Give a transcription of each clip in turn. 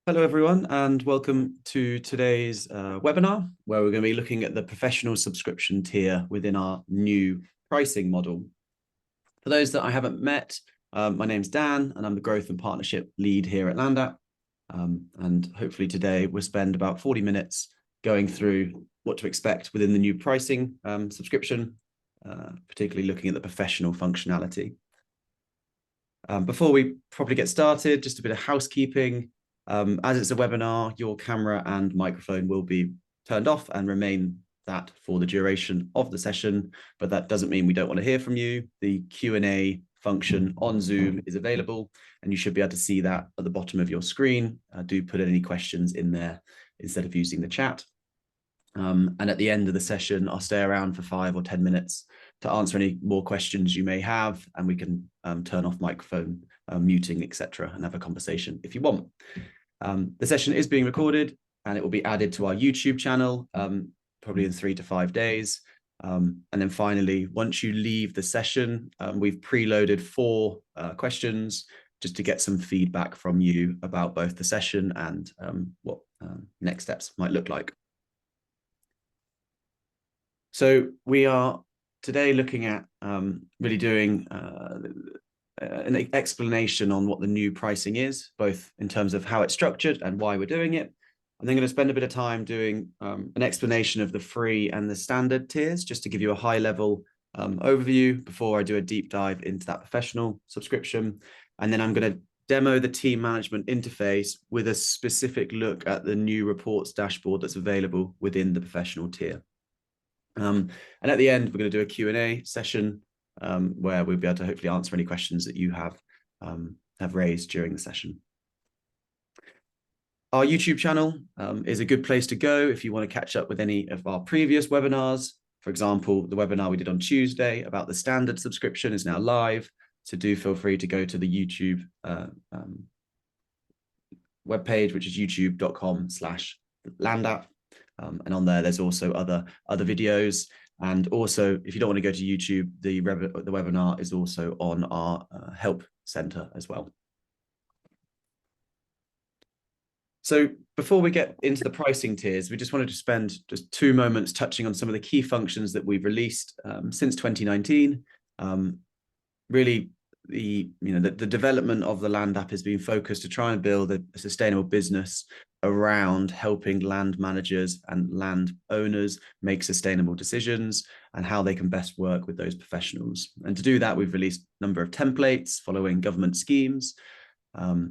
Hello, everyone, and welcome to today's webinar, where we're going to be looking at the professional subscription tier within our new pricing model. For those that I haven't met, my name's Dan, and I'm the Growth and Partnership Lead here at LandApp. And hopefully today we'll spend about 40 minutes going through what to expect within the new pricing subscription, particularly looking at the professional functionality. Before we properly get started, just a bit of housekeeping. As it's a webinar, your camera and microphone will be turned off and remain that for the duration of the session, but that doesn't mean we don't want to hear from you. The Q&A function on Zoom is available, and you should be able to see that at the bottom of your screen. Do put any questions in there instead of using the chat. And at the end of the session, I'll stay around for 5 or 10 minutes to answer any more questions you may have, and we can turn off microphone muting, etc., and have a conversation if you want. The session is being recorded, and it will be added to our YouTube channel probably in 3 to 5 days. And then finally, once you leave the session, we've preloaded 4 questions just to get some feedback from you about both the session and what next steps might look like. So we are today looking at really doing an explanation on what the new pricing is, both in terms of how it's structured and why we're doing it. I'm then going to spend a bit of time doing an explanation of the free and the standard tiers, just to give you a high-level overview before I do a deep dive into that professional subscription. And then I'm going to demo the team management interface with a specific look at the new reports dashboard that's available within the professional tier. And at the end, we're going to do a Q&A session where we'll be able to hopefully answer any questions that you have raised during the session. Our YouTube channel is a good place to go if you want to catch up with any of our previous webinars. For example, the webinar we did on Tuesday about the standard subscription is now live, so do feel free to go to the YouTube webpage, which is youtube.com/landapp. And on there's also other videos. And also, if you don't want to go to YouTube, the webinar is also on our help center as well. So before we get into the pricing tiers, we just wanted to spend just 2 moments touching on some of the key functions that we've released since 2019. Really, the development of the LandApp has been focused to try and build a sustainable business around helping land managers and land owners make sustainable decisions and how they can best work with those professionals. And to do that, we've released a number of templates following government schemes,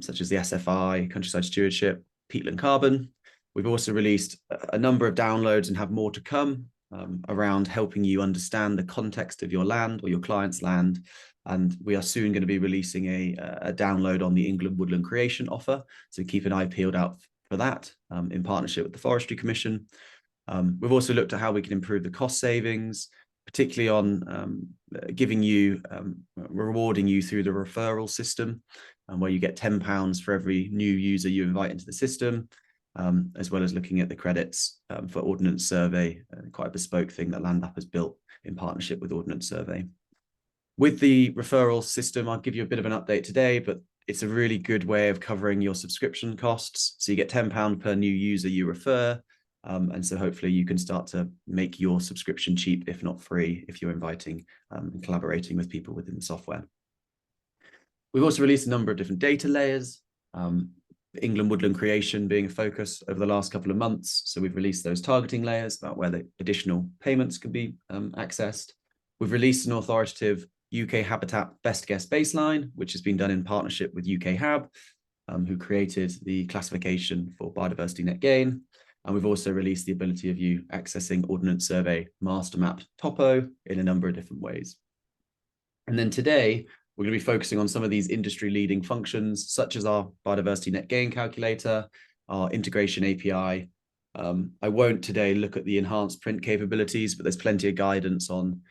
such as the SFI, Countryside Stewardship, Peatland Carbon. We've also released a number of downloads and have more to come around helping you understand the context of your land or your client's land. And we are soon going to be releasing a download on the England Woodland Creation offer. So keep an eye peeled out for that in partnership with the Forestry Commission. We've also looked at how we can improve the cost savings, particularly on rewarding you through the referral system, where you get £10 for every new user you invite into the system, as well as looking at the credits for Ordnance Survey, quite a bespoke thing that LandApp has built in partnership with Ordnance Survey. With the referral system, I'll give you a bit of an update today, but it's a really good way of covering your subscription costs. So you get £10 per new user you refer. And so hopefully you can start to make your subscription cheap, if not free, if you're inviting and collaborating with people within the software. We've also released a number of different data layers, England Woodland Creation being a focus over the last couple of months. So we've released those targeting layers about where the additional payments can be accessed. We've released an authoritative UK Habitat Best Guess Baseline, which has been done in partnership with UK Hab, who created the classification for biodiversity net gain. And we've also released the ability of you accessing Ordnance Survey Master Map Topo in a number of different ways. And then today, we're going to be focusing on some of these industry-leading functions, such as our biodiversity net gain calculator, our integration API. I won't today look at the enhanced print capabilities, but there's plenty of guidance on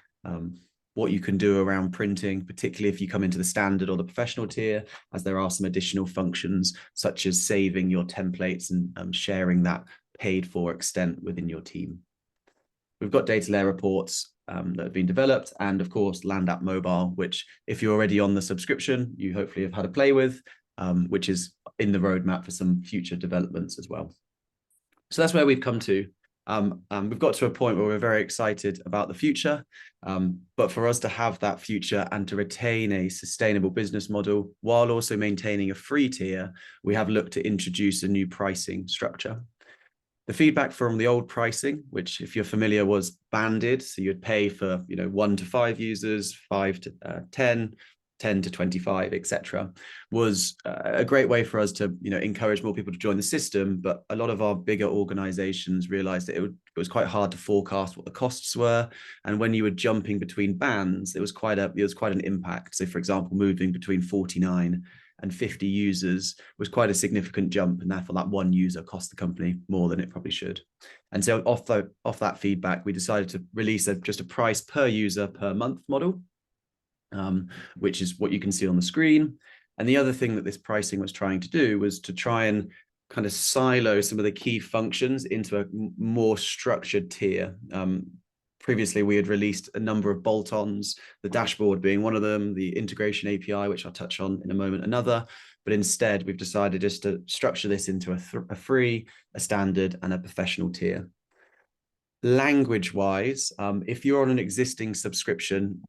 what you can do around printing, particularly if you come into the standard or the professional tier, as there are some additional functions, such as saving your templates and sharing that paid for extent within your team. We've got data layer reports that have been developed, and of course LandApp Mobile, which if you're already on the subscription, you hopefully have had a play with, which is in the roadmap for some future developments as well. So that's where we've come to. We've got to a point where we're very excited about the future, but for us to have that future and to retain a sustainable business model while also maintaining a free tier, we have looked to introduce a new pricing structure. The feedback from the old pricing, which if you're familiar was banded, so you'd pay for 1 to 5 users, 5 to 10, 10 to 25, etc., was a great way for us to encourage more people to join the system. But a lot of our bigger organizations realized that it was quite hard to forecast what the costs were, and when you were jumping between bands, it was quite an impact. So for example, moving between 49 and 50 users was quite a significant jump, and therefore that one user cost the company more than it probably should. And so off that feedback, we decided to release just a price per user per month model, which is what you can see on the screen. And the other thing that this pricing was trying to do was to try and kind of silo some of the key functions into a more structured tier. Previously, we had released a number of bolt-ons, the dashboard being one of them, the integration API, which I'll touch on in a moment, another. But instead, we've decided just to structure this into a free, a standard, and a professional tier. Language-wise, if you're on an existing subscription,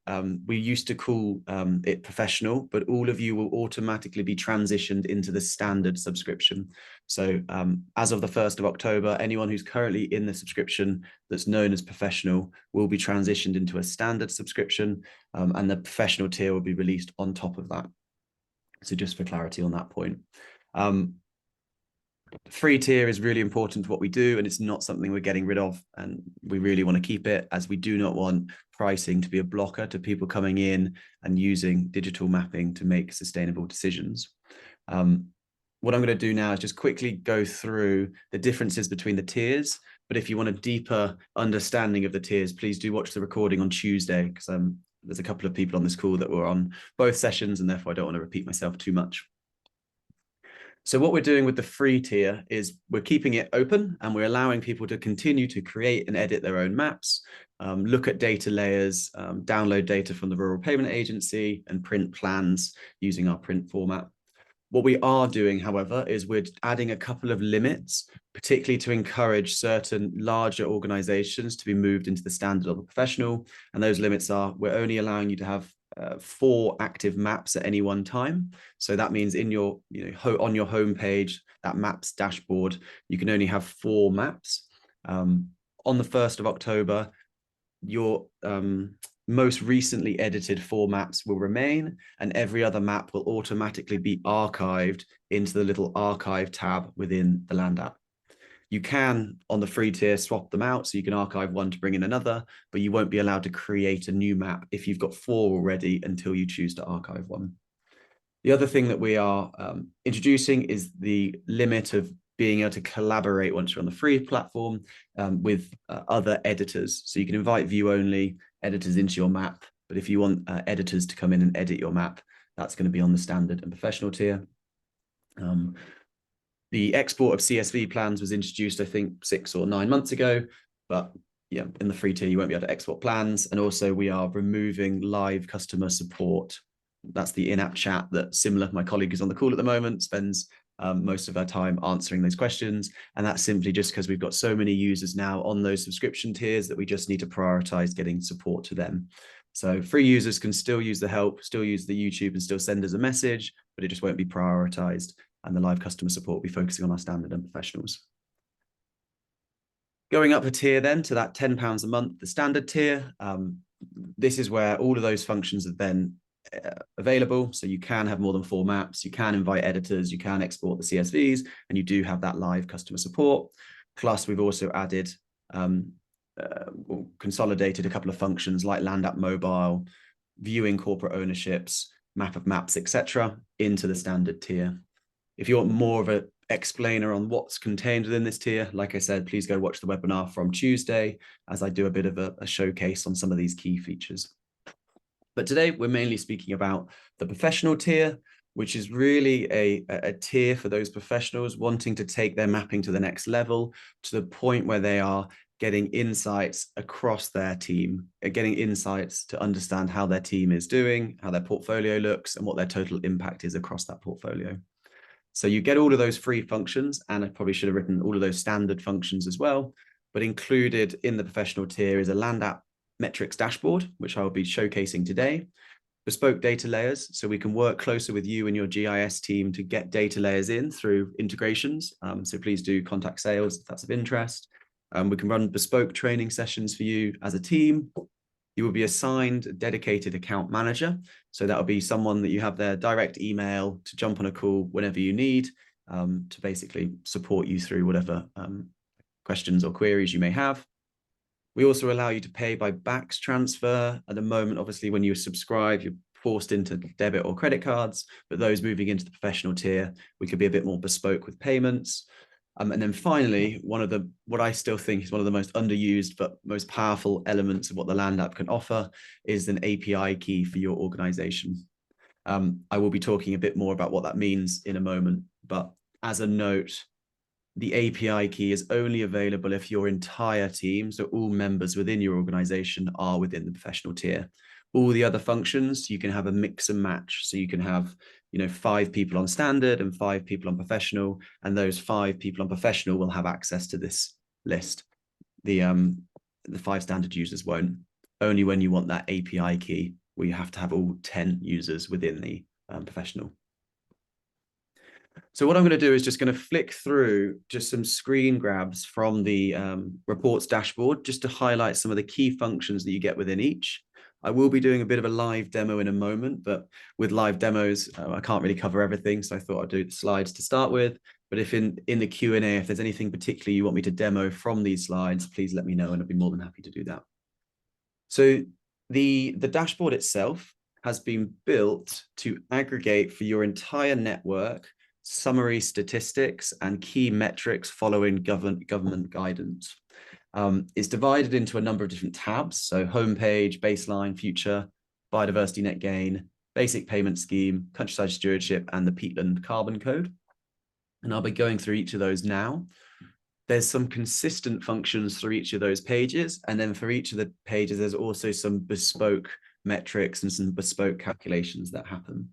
we used to call it professional, but all of you will automatically be transitioned into the standard subscription. So as of the 1st of October, anyone who's currently in the subscription that's known as professional will be transitioned into a standard subscription, and the professional tier will be released on top of that. So just for clarity on that point. Free tier is really important to what we do, and it's not something we're getting rid of, and we really want to keep it, as we do not want pricing to be a blocker to people coming in and using digital mapping to make sustainable decisions. What I'm going to do now is just quickly go through the differences between the tiers, but if you want a deeper understanding of the tiers, please do watch the recording on Tuesday, because there's a couple of people on this call that were on both sessions, and therefore I don't want to repeat myself too much. So what we're doing with the free tier is we're keeping it open, and we're allowing people to continue to create and edit their own maps, look at data layers, download data from the Rural Payment Agency, and print plans using our print format. What we are doing, however, is we're adding a couple of limits, particularly to encourage certain larger organizations to be moved into the standard or the professional. And those limits are, we're only allowing you to have 4 active maps at any one time. So that means in your, on your homepage, that maps dashboard, you can only have 4 maps. On the 1st of October, your most recently edited 4 maps will remain, and every other map will automatically be archived into the little archive tab within the Land app. You can, on the free tier, swap them out, so you can archive one to bring in another, but you won't be allowed to create a new map if you've got 4 already until you choose to archive one. The other thing that we are introducing is the limit of being able to collaborate once you're on the free platform with other editors. So you can invite view-only editors into your map, but if you want editors to come in and edit your map, that's going to be on the standard and professional tier. The export of CSV plans was introduced, I think, 6 or 9 months ago, but yeah, in the free tier, you won't be able to export plans. And also we are removing live customer support. That's the in-app chat that Similar, my colleague who's on the call at the moment, spends most of our time answering those questions. And that's simply just because we've got so many users now on those subscription tiers that we just need to prioritize getting support to them. So free users can still use the help, still use the YouTube and still send us a message, but it just won't be prioritized. And the live customer support will be focusing on our standard and professionals. Going up a tier then to that £10 a month, the standard tier, this is where all of those functions are then available. So you can have more than 4 maps, you can invite editors, you can export the CSVs, and you do have that live customer support. Plus we've also added, consolidated a couple of functions like Land App Mobile, viewing corporate ownerships, map of maps, etc., into the standard tier. If you want more of an explainer on what's contained within this tier, like I said, please go watch the webinar from Tuesday as I do a bit of a showcase on some of these key features. But today we're mainly speaking about the professional tier, which is really a tier for those professionals wanting to take their mapping to the next level, to the point where they are getting insights across their team, getting insights to understand how their team is doing, how their portfolio looks, and what their total impact is across that portfolio. So you get all of those free functions, and I probably should have written all of those standard functions as well, but included in the professional tier is a Land App metrics dashboard, which I'll be showcasing today. Bespoke data layers, so we can work closer with you and your GIS team to get data layers in through integrations. So please do contact sales if that's of interest. We can run bespoke training sessions for you as a team. You will be assigned a dedicated account manager. So that'll be someone that you have their direct email to jump on a call whenever you need, to basically support you through whatever questions or queries you may have. We also allow you to pay by BACS transfer. At the moment, obviously, when you subscribe, you're forced into debit or credit cards, but those moving into the professional tier, we could be a bit more bespoke with payments. And then finally, what I still think is one of the most underused but most powerful elements of what the Land App can offer is an API key for your organization. I will be talking a bit more about what that means in a moment, but as a note, the API key is only available if your entire team, so all members within your organization, are within the professional tier. All the other functions, you can have a mix and match. So you can have, 5 people on standard and 5 people on professional, and those 5 people on professional will have access to this list. The 5 standard users won't. Only when you want that API key, where you have to have all 10 users within the professional. So what I'm going to do is just going to flick through just some screen grabs from the reports dashboard, just to highlight some of the key functions that you get within each. I will be doing a bit of a live demo in a moment, but with live demos, I can't really cover everything. So I thought I'd do the slides to start with. But if in the Q&A, if there's anything particularly you want me to demo from these slides, please let me know and I'd be more than happy to do that. So the dashboard itself has been built to aggregate for your entire network summary statistics and key metrics following government guidance. It's divided into a number of different tabs. So homepage, baseline, future, biodiversity net gain, basic payment scheme, countryside stewardship, and the Peatland carbon code. And I'll be going through each of those now. There's some consistent functions through each of those pages. And then for each of the pages, there's also some bespoke metrics and some bespoke calculations that happen.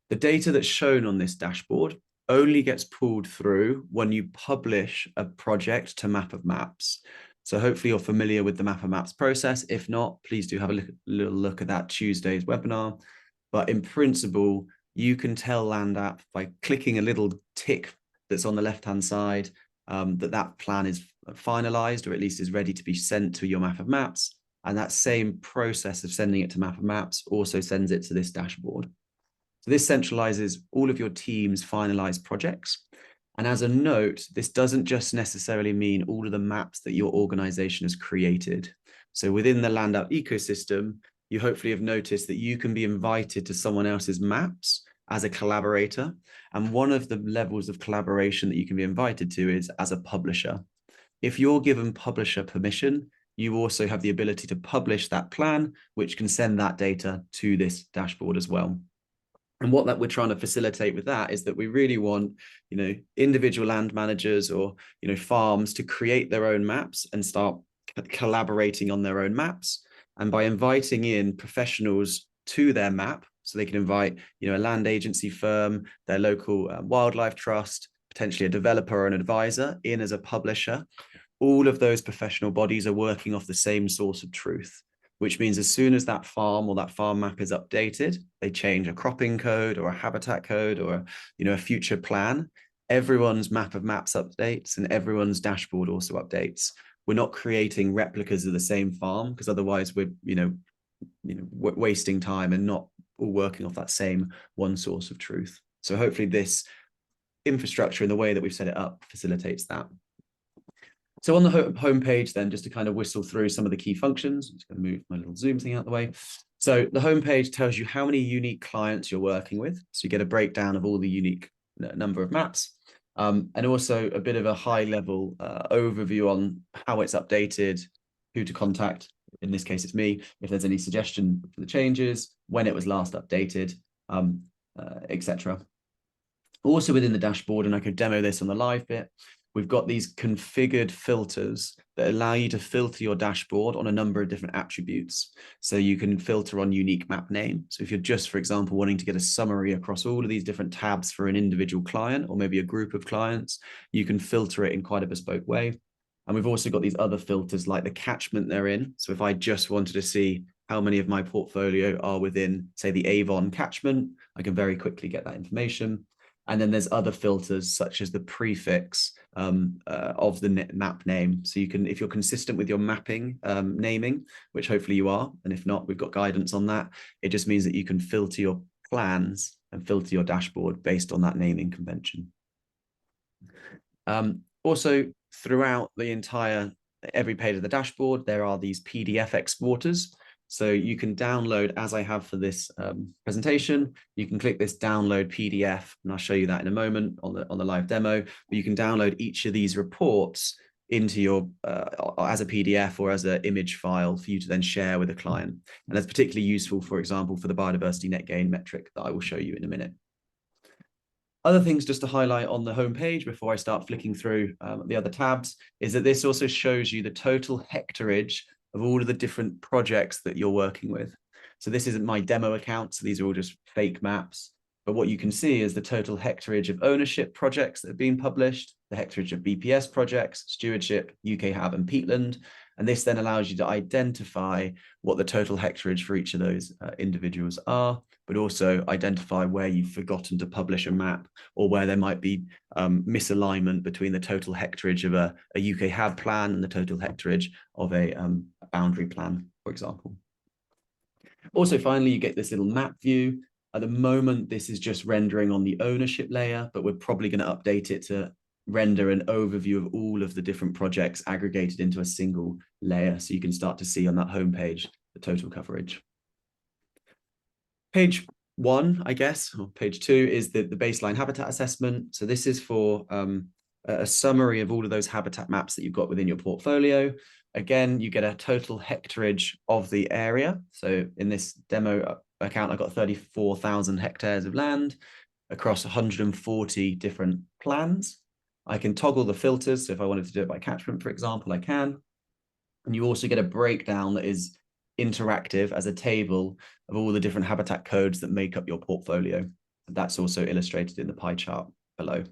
The data that's shown on this dashboard only gets pulled through when you publish a project to Map of Maps. So hopefully you're familiar with the Map of Maps process. If not, please do have a little look at that Tuesday's webinar. But in principle, you can tell Land App by clicking a little tick that's on the left-hand side that plan is finalized, or at least is ready to be sent to your Map of Maps. And that same process of sending it to Map of Maps also sends it to this dashboard. So this centralizes all of your team's finalized projects. And as a note, this doesn't just necessarily mean all of the maps that your organization has created. So within the Land App ecosystem, you hopefully have noticed that you can be invited to someone else's maps as a collaborator. And one of the levels of collaboration that you can be invited to is as a publisher. If you're given publisher permission, you also have the ability to publish that plan, which can send that data to this dashboard as well. And what that we're trying to facilitate with that is that we really want, individual land managers or, farms to create their own maps and start collaborating on their own maps. And by inviting in professionals to their map, so they can invite, a land agency firm, their local wildlife trust, potentially a developer or an advisor in as a publisher, all of those professional bodies are working off the same source of truth, which means as soon as that farm or that farm map is updated, they change a cropping code or a habitat code or, a future plan, everyone's Map of Maps updates and everyone's dashboard also updates. We're not creating replicas of the same farm, because otherwise we're, wasting time and not all working off that same one source of truth. So hopefully this infrastructure and the way that we've set it up facilitates that. So on the homepage then, just to kind of whistle through some of the key functions, I'm just going to move my little Zoom thing out of the way. So the homepage tells you how many unique clients you're working with. So you get a breakdown of all the unique number of maps, and also a bit of a high level overview on how it's updated, who to contact. In this case, it's me, if there's any suggestion for the changes, when it was last updated, etc. Also within the dashboard, and I could demo this on the live bit, we've got these configured filters that allow you to filter your dashboard on a number of different attributes. So you can filter on unique map name. So if you're just, for example, wanting to get a summary across all of these different tabs for an individual client or maybe a group of clients, you can filter it in quite a bespoke way. And we've also got these other filters like the catchment they're in. So if I just wanted to see how many of my portfolio are within, say, the Avon catchment, I can very quickly get that information. And then there's other filters such as the prefix of the map name. So you can, if you're consistent with your mapping naming, which hopefully you are, and if not, we've got guidance on that. It just means that you can filter your plans and filter your dashboard based on that naming convention. Also, throughout the every page of the dashboard, there are these PDF exporters. So you can download, as I have for this presentation, you can click this download PDF, and I'll show you that in a moment on the live demo. But you can download each of these reports into your as a PDF or as an image file for you to then share with a client. And that's particularly useful, for example, for the biodiversity net gain metric that I will show you in a minute. Other things just to highlight on the homepage before I start flicking through the other tabs is that this also shows you the total hectareage of all of the different projects that you're working with. So this isn't my demo account, so these are all just fake maps. But what you can see is the total hectareage of ownership projects that have been published, the hectareage of BPS projects, Stewardship, UK Hab, and Peatland. And this then allows you to identify what the total hectareage for each of those individuals are, but also identify where you've forgotten to publish a map or where there might be misalignment between the total hectareage of a UK Hab plan and the total hectareage of a boundary plan, for example. Also, finally, you get this little map view. At the moment, this is just rendering on the ownership layer, but we're probably going to update it to render an overview of all of the different projects aggregated into a single layer. So you can start to see on that homepage the total coverage. Page 1, I guess, or page 2 is the baseline habitat assessment. So this is for a summary of all of those habitat maps that you've got within your portfolio. Again, you get a total hectareage of the area. So in this demo account, I got 34,000 hectares of land across 140 different plans. I can toggle the filters. So if I wanted to do it by catchment, for example, I can. And you also get a breakdown that is interactive as a table of all the different habitat codes that make up your portfolio. That's also illustrated in the pie chart below.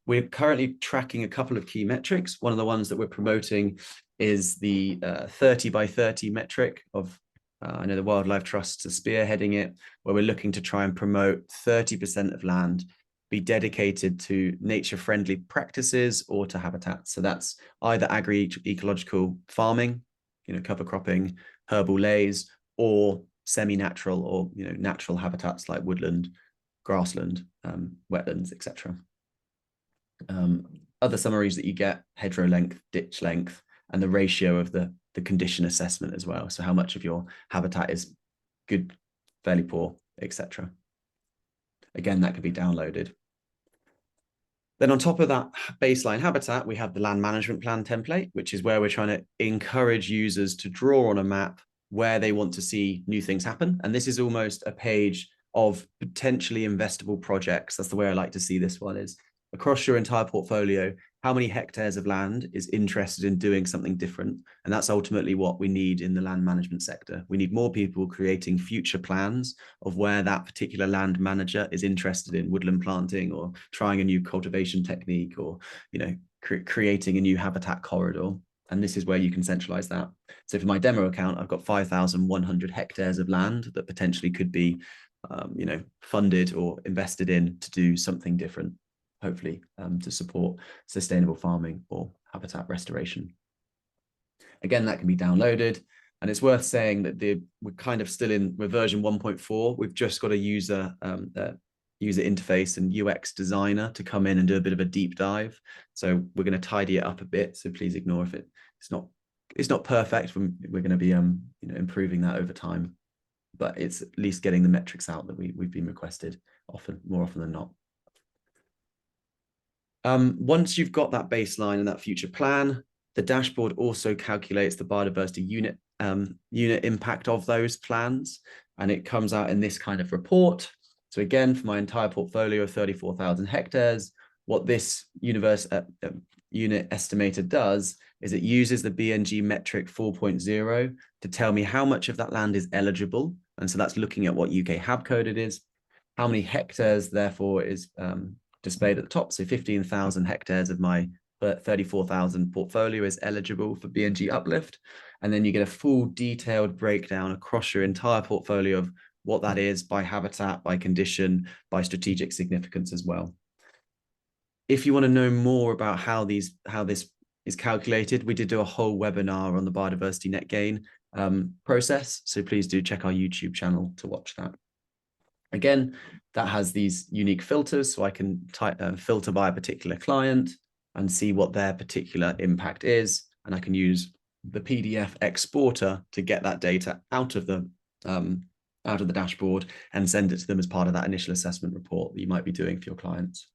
We're currently tracking a couple of key metrics. One of the ones that we're promoting is the 30 by 30 metric of, I know the Wildlife Trusts are spearheading it, where we're looking to try and promote 30% of land be dedicated to nature-friendly practices or to habitat. So that's either agri-ecological farming, cover cropping, herbal lays, or semi-natural or natural habitats like woodland, grassland, wetlands, etc. Other summaries that you get: hedgerow length, ditch length, and the ratio of the condition assessment as well. So how much of your habitat is good, fairly poor, etc. Again, that could be downloaded. Then on top of that baseline habitat, we have the land management plan template, which is where we're trying to encourage users to draw on a map where they want to see new things happen. And this is almost a page of potentially investable projects. That's the way I like to see this one, is across your entire portfolio, how many hectares of land is interested in doing something different? And that's ultimately what we need in the land management sector. We need more people creating future plans of where that particular land manager is interested in woodland planting or trying a new cultivation technique or, creating a new habitat corridor. And this is where you can centralize that. So for my demo account, I've got 5,100 hectares of land that potentially could be, funded or invested in to do something different, hopefully to support sustainable farming or habitat restoration. Again, that can be downloaded. And it's worth saying that we're kind of still in version 1.4. We've just got a user interface and UX designer to come in and do a bit of a deep dive. So we're going to tidy it up a bit. So please ignore if it's not perfect. We're going to be improving that over time. But it's at least getting the metrics out that we've been requested more often than not. Once you've got that baseline and that future plan, the dashboard also calculates the biodiversity unit impact of those plans, and it comes out in this kind of report. So again, for my entire portfolio of 34,000 hectares, what this unit estimator does is it uses the BNG metric 4.0 to tell me how much of that land is eligible. And so that's looking at what UK HAB code it is, how many hectares therefore is displayed at the top. So 15,000 hectares of my 34,000 portfolio is eligible for BNG uplift. And then you get a full detailed breakdown across your entire portfolio of what that is by habitat, by condition, by strategic significance as well. If you want to know more about how this is calculated, we did do a whole webinar on the biodiversity net gain process. So please do check our YouTube channel to watch that. Again, that has these unique filters. So I can filter by a particular client and see what their particular impact is. And I can use the PDF exporter to get that data out of the dashboard and send it to them as part of that initial assessment report that you might be doing for your clients.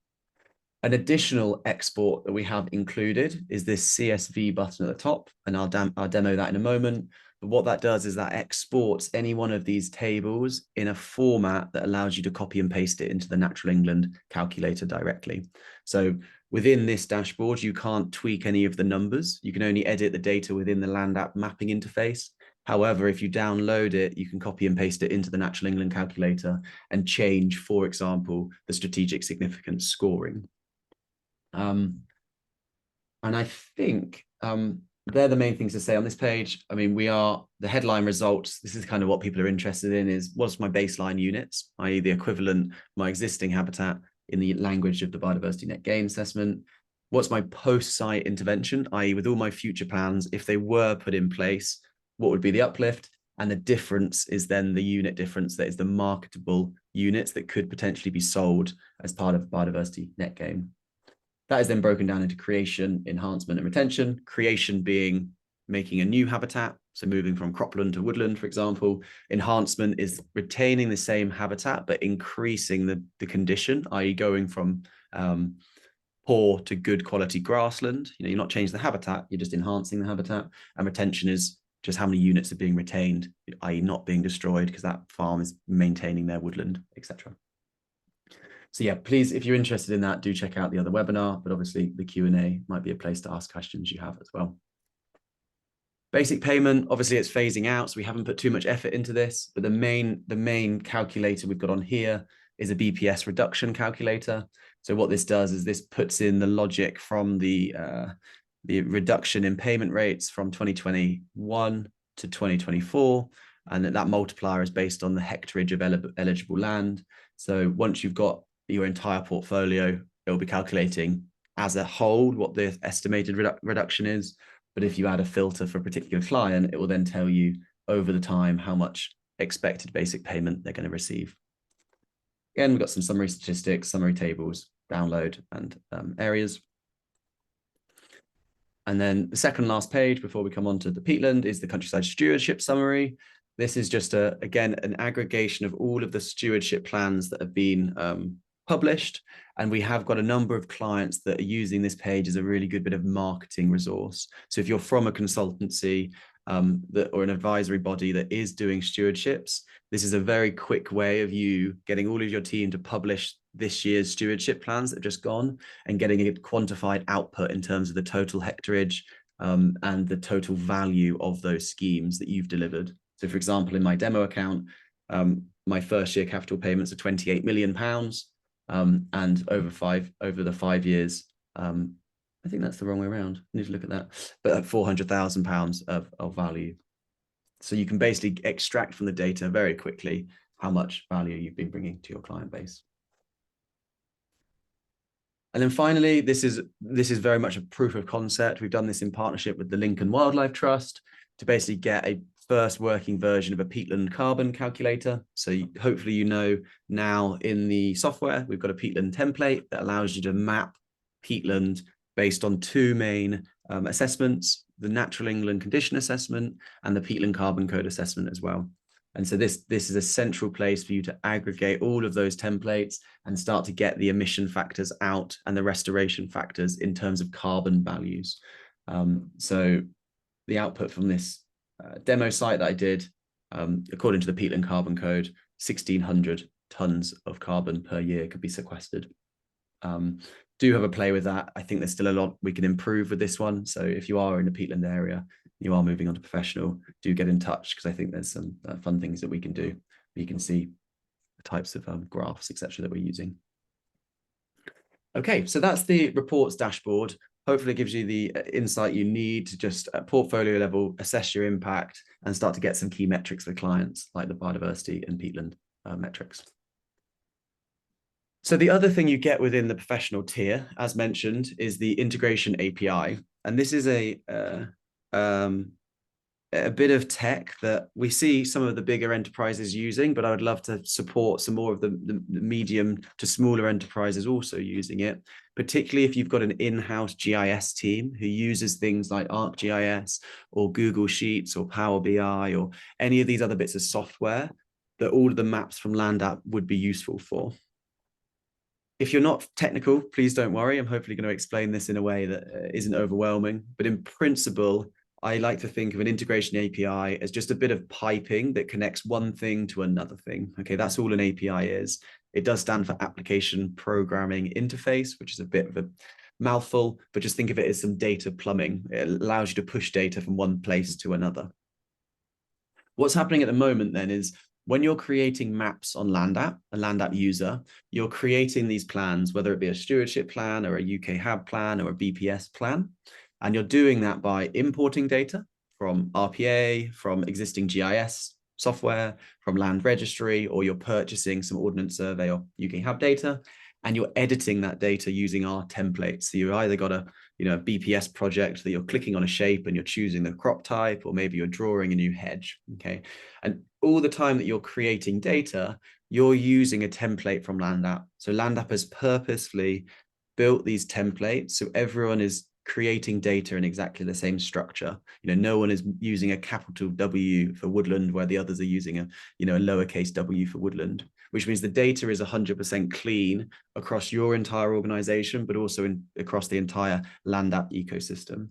An additional export that we have included is this CSV button at the top, and I'll demo that in a moment. But what that does is that exports any one of these tables in a format that allows you to copy and paste it into the Natural England calculator directly. So within this dashboard, you can't tweak any of the numbers. You can only edit the data within the Land App mapping interface. However, if you download it, you can copy and paste it into the Natural England calculator and change, for example, the strategic significance scoring. And I think they're the main things to say on this page. I mean, the headline results. This is kind of what people are interested in is what's my baseline units, i.e. the equivalent, my existing habitat in the language of the biodiversity net gain assessment. What's my post-site intervention, i.e. with all my future plans, if they were put in place, what would be the uplift? And the difference is then the unit difference that is the marketable units that could potentially be sold as part of biodiversity net gain. That is then broken down into creation, enhancement, and retention. Creation being making a new habitat, so moving from cropland to woodland, for example. Enhancement is retaining the same habitat, but increasing the condition, i.e. going from poor to good quality grassland. You're not changing the habitat, you're just enhancing the habitat. And retention is just how many units are being retained, i.e. not being destroyed because that farm is maintaining their woodland, etc. So yeah, please, if you're interested in that, do check out the other webinar, but obviously the Q&A might be a place to ask questions you have as well. Basic payment, obviously it's phasing out, so we haven't put too much effort into this, but the main calculator we've got on here is a BPS reduction calculator. So what this does is this puts in the logic from the reduction in payment rates from 2021 to 2024, and that multiplier is based on the hectareage of eligible land. So once you've got your entire portfolio, it'll be calculating as a whole what the estimated reduction is. But if you add a filter for a particular client, it will then tell you over the time how much expected basic payment they're going to receive. Again, we've got some summary statistics, summary tables, download, and areas. And then the second last page before we come on to the Peatland is the countryside stewardship summary. This is just again, an aggregation of all of the stewardship plans that have been published. And we have got a number of clients that are using this page as a really good bit of marketing resource. So if you're from a consultancy or an advisory body that is doing stewardships, this is a very quick way of you getting all of your team to publish this year's stewardship plans that have just gone and getting a quantified output in terms of the total hectareage and the total value of those schemes that you've delivered. So for example, in my demo account, my first year capital payments are £28 million. And over the 5 years, I think that's the wrong way around. I need to look at that, but £400,000 of value. So you can basically extract from the data very quickly how much value you've been bringing to your client base. And then finally, this is very much a proof of concept. We've done this in partnership with the Lincoln Wildlife Trust to basically get a first working version of a Peatland carbon calculator. So hopefully you know now in the software, we've got a Peatland template that allows you to map Peatland based on two main assessments, the Natural England Condition Assessment and the Peatland Carbon Code Assessment as well. And so this is a central place for you to aggregate all of those templates and start to get the emission factors out and the restoration factors in terms of carbon values. So the output from this demo site that I did, according to the Peatland Carbon Code, 1,600 tons of carbon per year could be sequestered. do have a play with that. I think there's still a lot we can improve with this one. So if you are in the Peatland area, you are moving on to professional, do get in touch, because I think there's some fun things that we can do. You can see the types of graphs, etc., that we're using. Okay, so that's the reports dashboard. Hopefully it gives you the insight you need to just at portfolio level assess your impact and start to get some key metrics for clients like the biodiversity and peatland metrics. So the other thing you get within the professional tier, as mentioned, is the integration API. And this is a bit of tech that we see some of the bigger enterprises using, but I would love to support some more of the medium to smaller enterprises also using it, particularly if you've got an in-house GIS team who uses things like ArcGIS or Google Sheets or Power BI or any of these other bits of software that all of the maps from LandApp would be useful for. If you're not technical, please don't worry. I'm hopefully going to explain this in a way that isn't overwhelming. But in principle, I like to think of an integration API as just a bit of piping that connects one thing to another thing. Okay, that's all an API is. It does stand for Application Programming Interface, which is a bit of a mouthful, but just think of it as some data plumbing. It allows you to push data from one place to another. What's happening at the moment then is when you're creating maps on LandApp, a LandApp user, you're creating these plans, whether it be a stewardship plan or a UK HAB plan or a BPS plan. And you're doing that by importing data from RPA, from existing GIS software, from land registry, or you're purchasing some Ordnance Survey or UK HAB data, and you're editing that data using our templates. So you've either got a BPS project that you're clicking on a shape and you're choosing the crop type, or maybe you're drawing a new hedge, okay? And all the time that you're creating data, you're using a template from LandApp. So LandApp has purposefully built these templates so everyone is creating data in exactly the same structure. No one is using a capital W for woodland where the others are using a lowercase w for woodland, which means the data is 100% clean across your entire organization, but also across the entire LandApp ecosystem.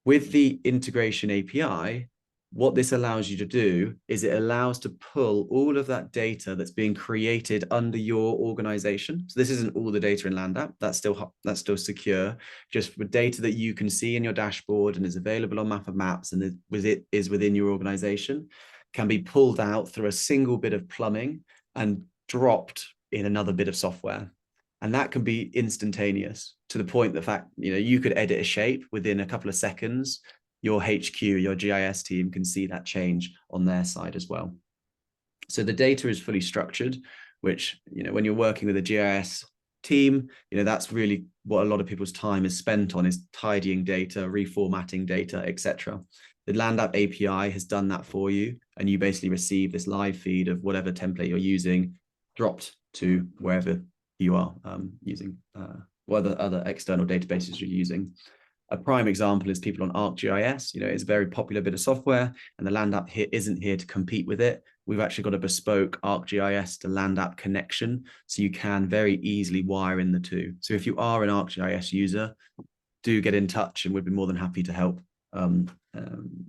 With the integration API, what this allows you to do is it allows to pull all of that data that's being created under your organization. So this isn't all the data in LandApp, that's still secure, just with data that you can see in your dashboard and is available on Map of Maps and is within your organization, can be pulled out through a single bit of plumbing and dropped in another bit of software. And that can be instantaneous to the point the fact, you could edit a shape within a couple of seconds. Your HQ, your GIS team can see that change on their side as well. So the data is fully structured, which, when you're working with a GIS team, that's really what a lot of people's time is spent on, is tidying data, reformatting data, etc. The LandApp API has done that for you, and you basically receive this live feed of whatever template you're using dropped to wherever you are using, what other external databases you're using. A prime example is people on ArcGIS. It's a very popular bit of software, and the LandApp here isn't here to compete with it. We've actually got a bespoke ArcGIS to LandApp connection, so you can very easily wire in the two. So if you are an ArcGIS user, do get in touch, and we'd be more than happy to help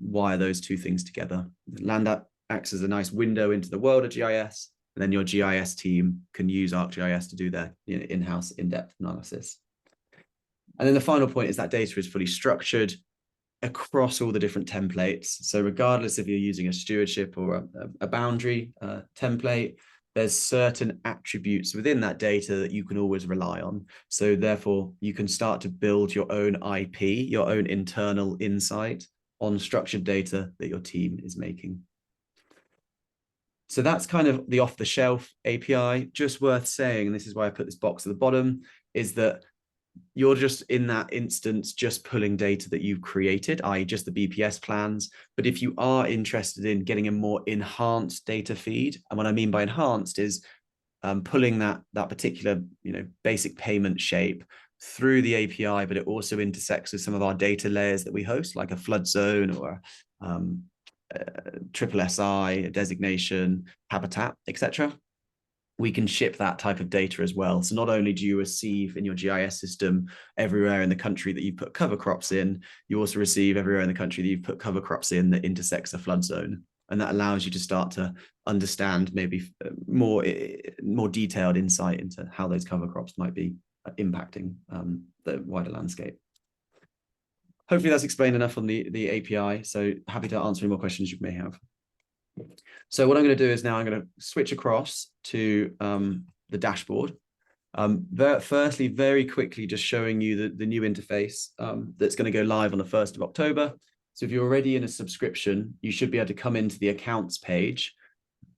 wire those two things together. LandApp acts as a nice window into the world of GIS, and then your GIS team can use ArcGIS to do their in-house in-depth analysis. And then the final point is that data is fully structured across all the different templates. So regardless if you're using a stewardship or a boundary template, there's certain attributes within that data that you can always rely on. So therefore, you can start to build your own IP, your own internal insight on structured data that your team is making. So that's kind of the off-the-shelf API. Just worth saying, and this is why I put this box at the bottom, is that you're just in that instance just pulling data that you've created, i.e. just the BPS plans. But if you are interested in getting a more enhanced data feed, and what I mean by enhanced is pulling that particular basic payment shape through the API, but it also intersects with some of our data layers that we host, like a flood zone or triple SI, a designation, habitat, etc. We can ship that type of data as well. So not only do you receive in your GIS system everywhere in the country that you put cover crops in, you also receive everywhere in the country that you've put cover crops in that intersects a flood zone. And that allows you to start to understand maybe more detailed insight into how those cover crops might be impacting the wider landscape. Hopefully that's explained enough on the API. So happy to answer any more questions you may have. So what I'm going to do is now I'm going to switch across to the dashboard. Firstly, very quickly, just showing you the new interface that's going to go live on the 1st of October. So if you're already in a subscription, you should be able to come into the accounts page.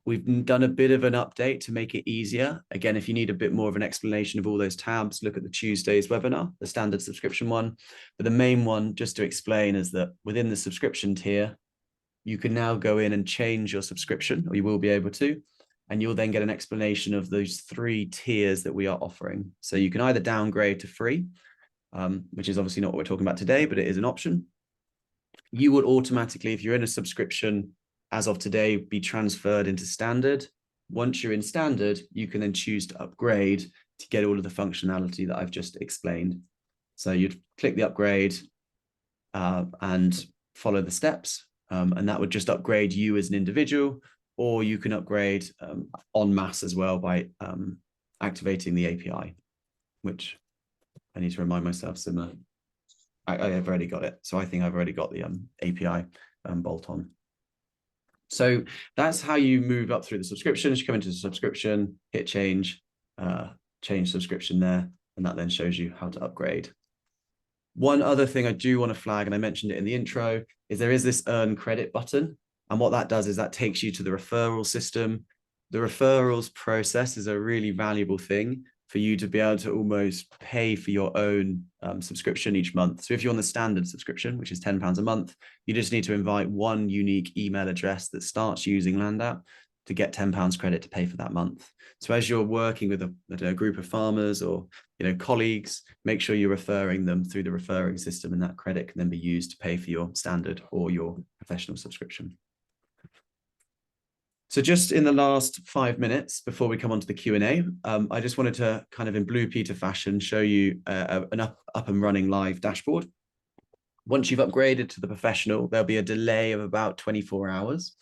We've done a bit of an update to make it easier. Again, if you need a bit more of an explanation of all those tabs, look at the Tuesday's webinar, the standard subscription one. But the main one, just to explain, is that within the subscription tier, you can now go in and change your subscription, or you will be able to, and you'll then get an explanation of those 3 tiers that we are offering. So you can either downgrade to free, which is obviously not what we're talking about today, but it is an option. You would automatically, if you're in a subscription, as of today, be transferred into standard. Once you're in standard, you can then choose to upgrade to get all of the functionality that I've just explained. So you'd click the upgrade and follow the steps, and that would just upgrade you as an individual, or you can upgrade en masse as well by activating the API, which I need to remind myself similar. I've already got it. So I think I've already got the API bolt on. So that's how you move up through the subscriptions. You come into the subscription, hit change, change subscription there, and that then shows you how to upgrade. One other thing I do want to flag, and I mentioned it in the intro, is there is this earn credit button. And what that does is that takes you to the referral system. The referrals process is a really valuable thing for you to be able to almost pay for your own subscription each month. So if you're on the standard subscription, which is £10 a month, you just need to invite one unique email address that starts using LandApp to get £10 credit to pay for that month. So as you're working with a group of farmers or colleagues, make sure you're referring them through the referring system, and that credit can then be used to pay for your standard or your professional subscription. So just in the last 5 minutes before we come on to the Q&A, I just wanted to kind of in Blue Peter fashion show you an up and running live dashboard. Once you've upgraded to the professional, there'll be a delay of about 24 hours.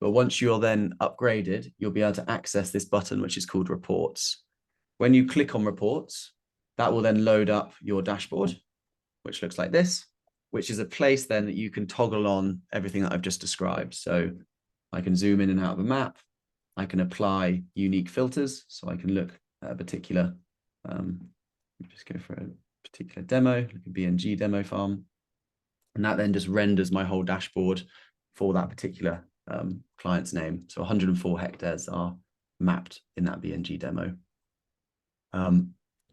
But once you're then upgraded, you'll be able to access this button, which is called Reports. When you click on Reports, that will then load up your dashboard, which looks like this, which is a place then that you can toggle on everything that I've just described. So I can zoom in and out of a map. I can apply unique filters. So I can look at a particular, just go for a particular demo, like a BNG demo farm. And that then just renders my whole dashboard for that particular client's name. So 104 hectares are mapped in that BNG demo.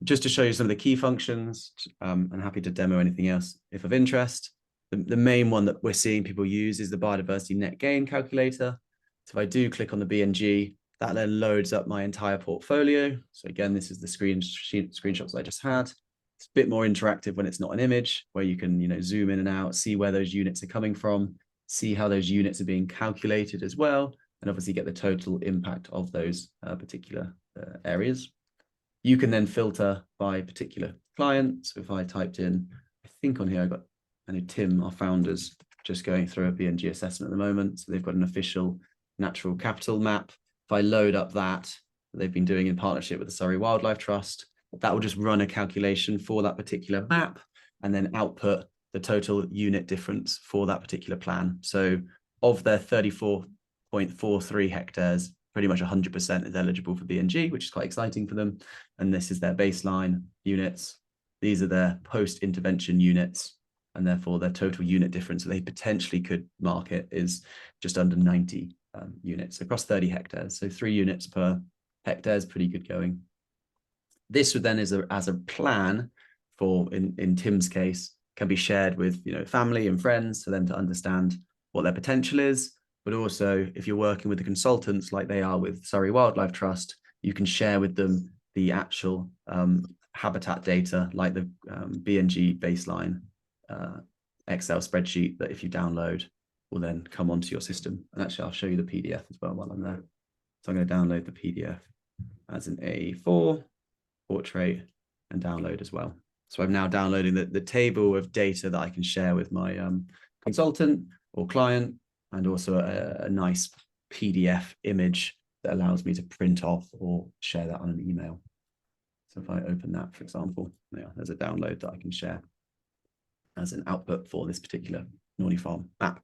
Just to show you some of the key functions, I'm happy to demo anything else if of interest. The main one that we're seeing people use is the biodiversity net gain calculator. So if I do click on the BNG, that then loads up my entire portfolio. So again, this is the screenshots I just had. It's a bit more interactive when it's not an image, where you can zoom in and out, see where those units are coming from, see how those units are being calculated as well, and obviously get the total impact of those particular areas. You can then filter by particular client. So if I typed in, I think on here I know Tim, our founder's just going through a BNG assessment at the moment. So they've got an official natural capital map. If I load up that they've been doing in partnership with the Surrey Wildlife Trust, that will just run a calculation for that particular map and then output the total unit difference for that particular plan. So of their 34.43 hectares, pretty much 100% is eligible for BNG, which is quite exciting for them. And this is their baseline units. These are their post-intervention units, and therefore their total unit difference that they potentially could market is just under 90 units across 30 hectares. So 3 units per hectare is pretty good going. This would then, as a plan for, in Tim's case, can be shared with family and friends for them to understand what their potential is. But also, if you're working with the consultants like they are with Surrey Wildlife Trust, you can share with them the actual habitat data, like the BNG baseline Excel spreadsheet that if you download will then come onto your system. And actually, I'll show you the PDF as well while I'm there. So I'm going to download the PDF as an A4, portrait, and download as well. So I'm now downloading the table of data that I can share with my consultant or client, and also a nice PDF image that allows me to print off or share that on an email. So if I open that, for example, yeah, there's a download that I can share as an output for this particular Norney Farm app.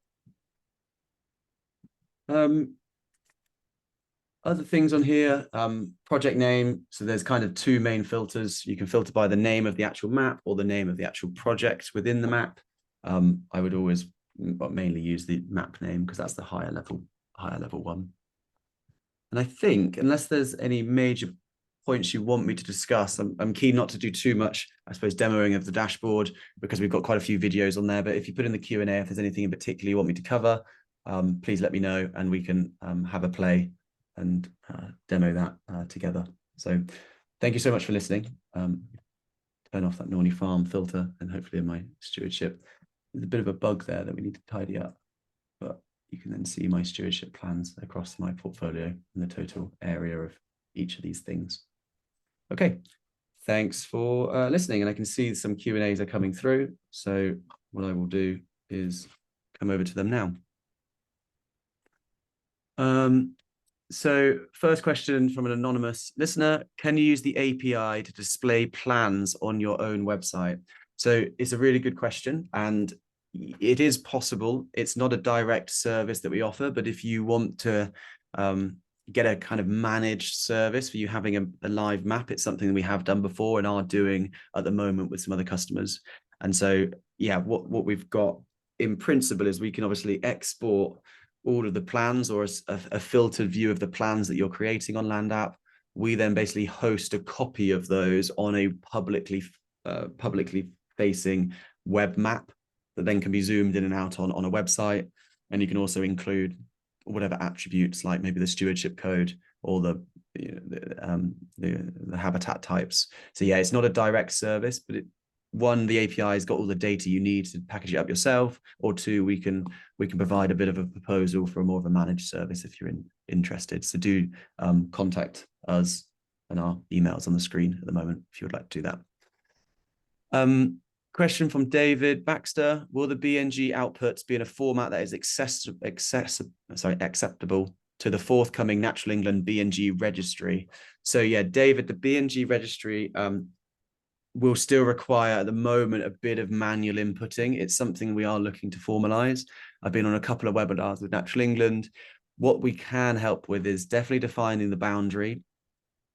Other things on here, project name. So there's kind of two main filters. You can filter by the name of the actual map or the name of the actual project within the map. I would always mainly use the map name because that's the higher level one. And I think, unless there's any major points you want me to discuss, I'm keen not to do too much, I suppose, demoing of the dashboard because we've got quite a few videos on there. But if you put in the Q&A, if there's anything in particular you want me to cover, please let me know and we can have a play and demo that together. So thank you so much for listening. Turn off that Norney Farm filter and hopefully in my stewardship. There's a bit of a bug there that we need to tidy up, but you can then see my stewardship plans across my portfolio and the total area of each of these things. Okay, thanks for listening. And I can see some Q&As are coming through. So what I will do is come over to them now. So first question from an anonymous listener, can you use the API to display plans on your own website? So it's a really good question and it is possible. It's not a direct service that we offer, but if you want to get a kind of managed service for you having a live map, it's something that we have done before and are doing at the moment with some other customers. And so, yeah, what we've got in principle is we can obviously export all of the plans or a filtered view of the plans that you're creating on LandApp. We then basically host a copy of those on a publicly facing web map that then can be zoomed in and out on a website. And you can also include whatever attributes like maybe the stewardship code or the habitat types. So yeah, it's not a direct service, but one, the API has got all the data you need to package it up yourself, or two, we can provide a bit of a proposal for more of a managed service if you're interested. So do contact us, and our email's on the screen at the moment if you would like to do that. Question from David Baxter: will the BNG outputs be in a format that is acceptable to the forthcoming Natural England BNG registry? So yeah, David, the BNG registry will still require at the moment a bit of manual inputting. It's something we are looking to formalize. I've been on a couple of webinars with Natural England. What we can help with is definitely defining the boundary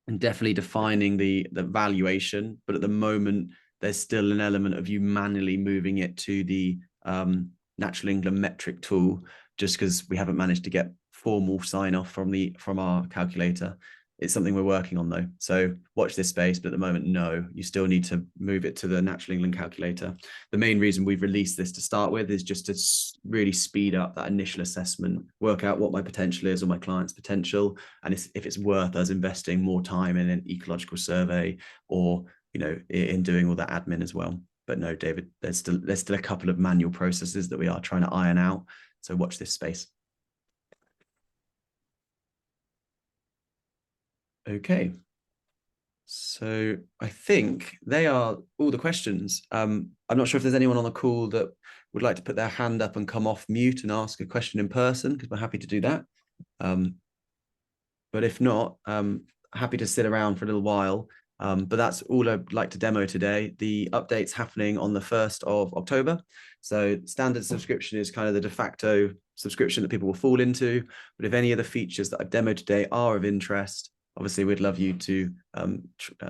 and definitely defining the valuation. But at the moment, there's still an element of you manually moving it to the Natural England metric tool, just because we haven't managed to get formal sign off from our calculator. It's something we're working on though. So watch this space, but at the moment, no, you still need to move it to the Natural England calculator. The main reason we've released this to start with is just to really speed up that initial assessment, work out what my potential is or my client's potential. And if it's worth us investing more time in an ecological survey or, you know, in doing all that admin as well. But no, David, there's still a couple of manual processes that we are trying to iron out. So watch this space. Okay, so I think they are all the questions. I'm not sure if there's anyone on the call that would like to put their hand up and come off mute and ask a question in person, because we're happy to do that. But if not, happy to sit around for a little while. But that's all I'd like to demo today. The update's happening on the 1st of October. So standard subscription is kind of the de facto subscription that people will fall into. But if any of the features that I've demoed today are of interest, obviously we'd love you to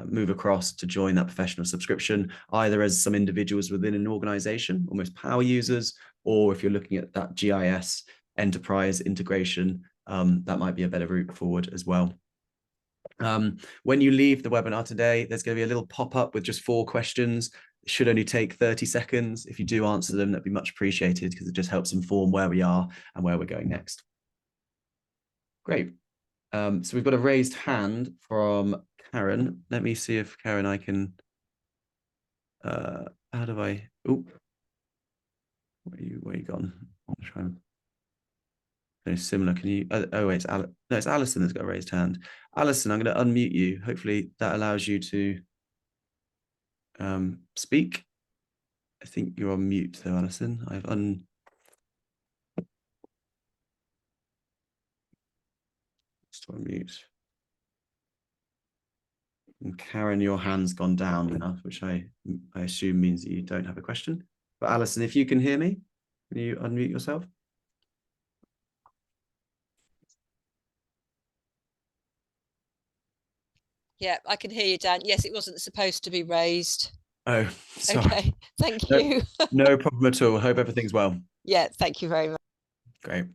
move across to join that professional subscription, either as some individuals within an organization, almost power users, or if you're looking at that GIS enterprise integration, that might be a better route forward as well. When you leave the webinar today, there's going to be a little pop-up with just 4 questions. It should only take 30 seconds. If you do answer them, that'd be much appreciated because it just helps inform where we are and where we're going next. Great. So we've got a raised hand from Karen. Let me see if Karen, I can, how do I, oh, where you gone? I'll try and, very similar. Can you, oh wait, no, it's Alison that's got a raised hand. Alison, I'm going to unmute you. Hopefully that allows you to speak. I think you're on mute though, Alison. I've just unmute. And Karen, your hand's gone down enough, which I assume means that you don't have a question. But Alison, if you can hear me, can you unmute yourself? Yeah, I can hear you, Dan. Yes, it wasn't supposed to be raised. Oh, sorry. Okay, thank you. No problem at all. Hope everything's well. Yeah, thank you very much. Great.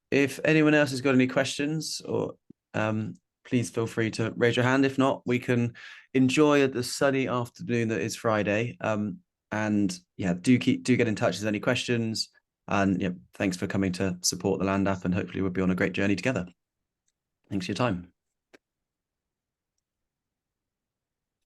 If anyone else has got any questions, or please feel free to raise your hand. If not, we can enjoy the sunny afternoon that is Friday. And yeah, do get in touch with any questions. And yeah, thanks for coming to support the Land app, and hopefully we'll be on a great journey together. Thanks for your time.